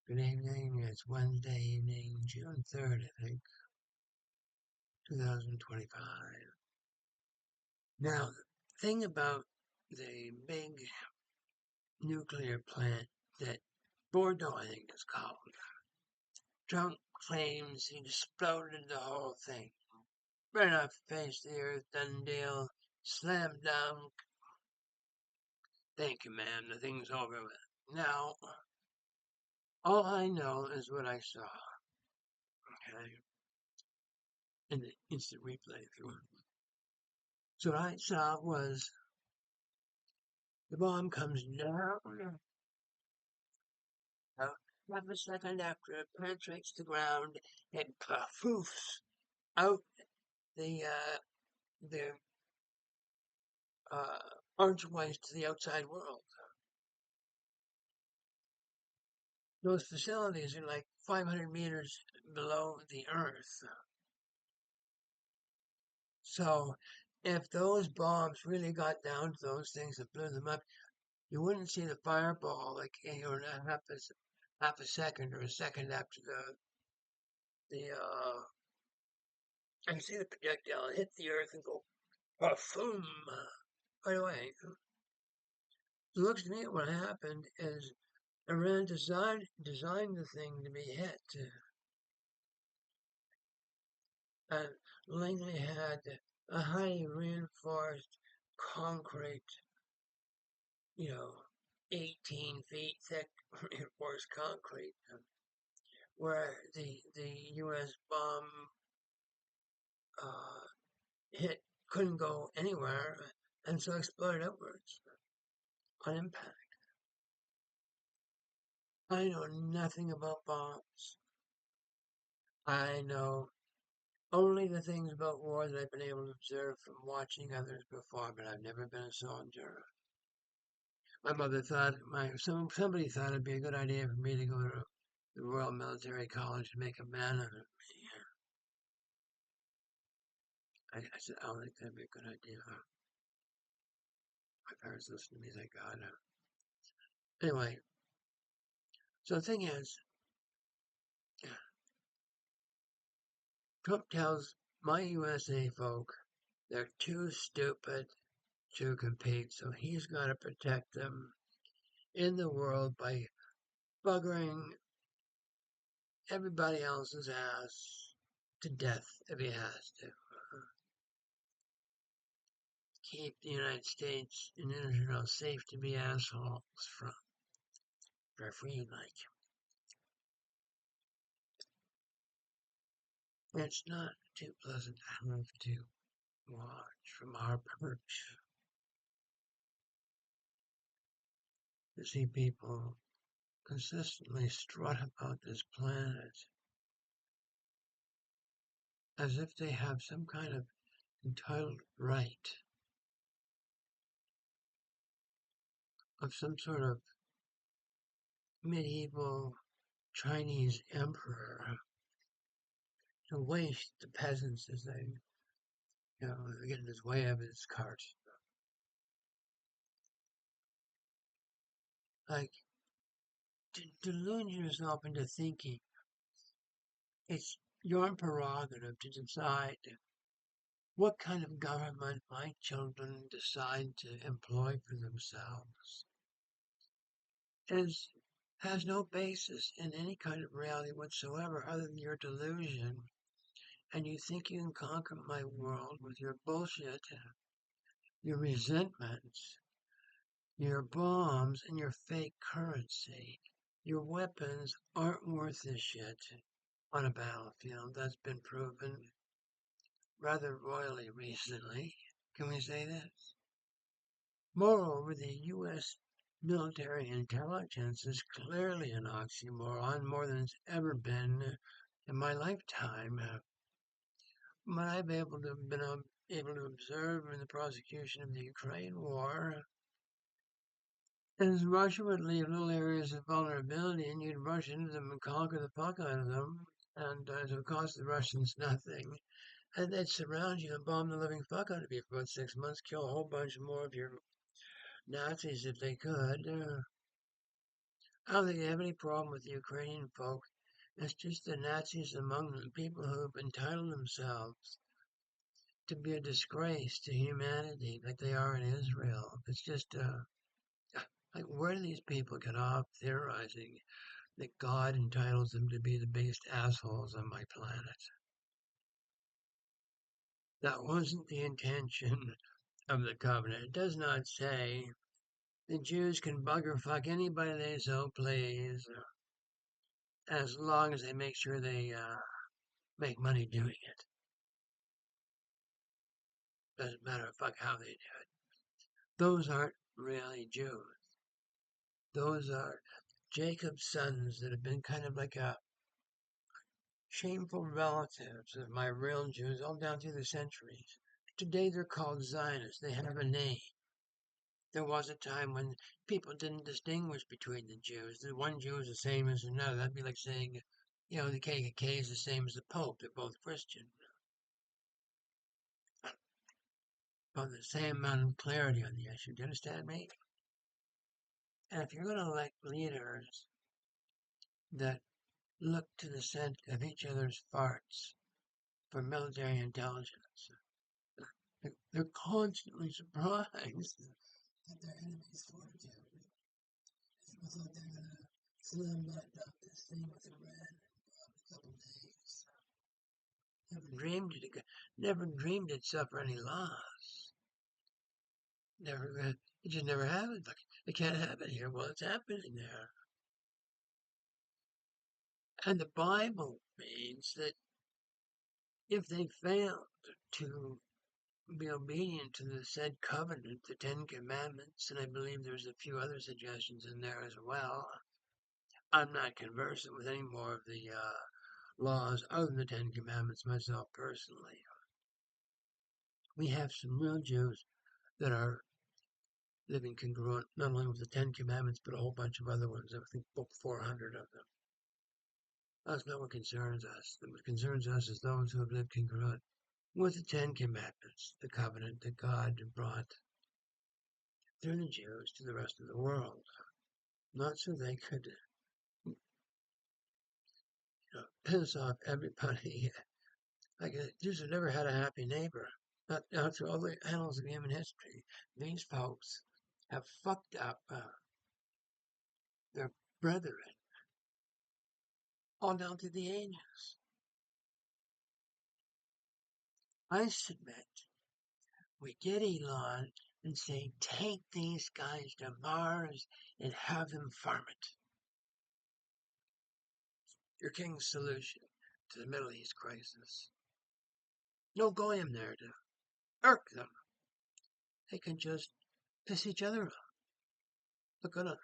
Good evening. It's Wednesday evening, June 3rd, I think, 2025. Now, the thing about the big nuclear plant that Bordeaux, I think it's called, Trump claims he exploded the whole thing. Right off the face of the earth, done deal, slam dunk. Thank you, ma'am. The thing's over with. Now, all I know is what I saw, okay? In the instant replay, if you want. So what I saw was the bomb comes down. Half a second after it penetrates the ground, it poofs out the the uh, archways to the outside world. Those facilities are like 500 meters below the earth. So if those bombs really got down to those things and blew them up, you wouldn't see the fireball like half a second or a second after the and see the projectile hit the earth and go boom right away. It looks to me what happened is Iran designed the thing to be hit, and Langley had a highly reinforced concrete, you know, 18 feet thick reinforced concrete, where the U.S. bomb uh, hit couldn't go anywhere, and so exploded outwards on impact. I know nothing about bombs. I know only the things about war that I've been able to observe from watching others before, but I've never been a soldier. My mother thought somebody thought it'd be a good idea for me to go to the Royal Military College to make a man out of me. I said, I don't think that'd be a good idea. My parents listened to me, thank God. Anyway, so the thing is, Trump tells my USA folk they're too stupid to compete, so he's got to protect them in the world by buggering everybody else's ass to death if he has to. Keep the United States and Israel safe to be assholes from for free, like. It's not too pleasant to have to watch from our perch to see people consistently strut about this planet as if they have some kind of entitled right of some sort of medieval Chinese emperor to waste the peasants as they get in his way of his cart. Like, delude yourself into thinking it's your prerogative to decide what kind of government my children decide to employ for themselves. Is has no basis in any kind of reality whatsoever other than your delusion. And you think you can conquer my world with your bullshit, your resentments, your bombs, and your fake currency. Your weapons aren't worth this shit on a battlefield. That's been proven rather royally recently. Can we say this? Moreover, the U.S. military intelligence is clearly an oxymoron, more than it's ever been in my lifetime. But I've been able to observe in the prosecution of the Ukraine war is Russia would leave little areas of vulnerability and you'd rush into them and conquer the fuck out of them, and it would cost the Russians nothing. And they'd surround you and bomb the living fuck out of you for about 6 months, kill a whole bunch more of your Nazis if they could. I don't think they have any problem with the Ukrainian folk. It's just the Nazis among them, people who've entitled themselves to be a disgrace to humanity like they are in Israel. It's just, like, where do these people get off theorizing that God entitles them to be the biggest assholes on my planet? That wasn't the intention of the covenant. It does not say the Jews can bugger fuck anybody they so please, as long as they make sure they make money doing it. Doesn't matter fuck how they do it. Those aren't really Jews. Those are Jacob's sons that have been kind of like a shameful relatives of my real Jews all down through the centuries. Today they're called Zionists. They have a name. There was a time when people didn't distinguish between the Jews. The one Jew is the same as another. That'd be like saying, the KKK is the same as the Pope. They're both Christian. But the same amount of clarity on the issue. Do you understand me? And if you're going to elect leaders that look to the scent of each other's farts for military intelligence, they're constantly surprised that their enemies fortitude. People thought they were going to slam button up this thing with a red in a couple days. Never dreamed it'd suffer any loss. It just never happened. Like, it can't happen here. Well, it's happening there. And the Bible means that if they failed to be obedient to the said covenant, the Ten Commandments, and I believe there's a few other suggestions in there as well. I'm not conversant with any more of the laws other than the Ten Commandments myself personally. We have some real Jews that are living congruent not only with the Ten Commandments but a whole bunch of other ones. I think book 400 of them. That's not what concerns us. What concerns us is those who have lived congruent with the Ten Commandments, the covenant that God brought through the Jews to the rest of the world. Not so they could piss off everybody. Like, Jews have never had a happy neighbor. Not through all the annals of human history. These folks have fucked up their brethren all down through the ages. I submit we get Elon and say, take these guys to Mars and have them farm it. Your king's solution to the Middle East crisis. No goyim there to irk them. They can just piss each other off. Look at them.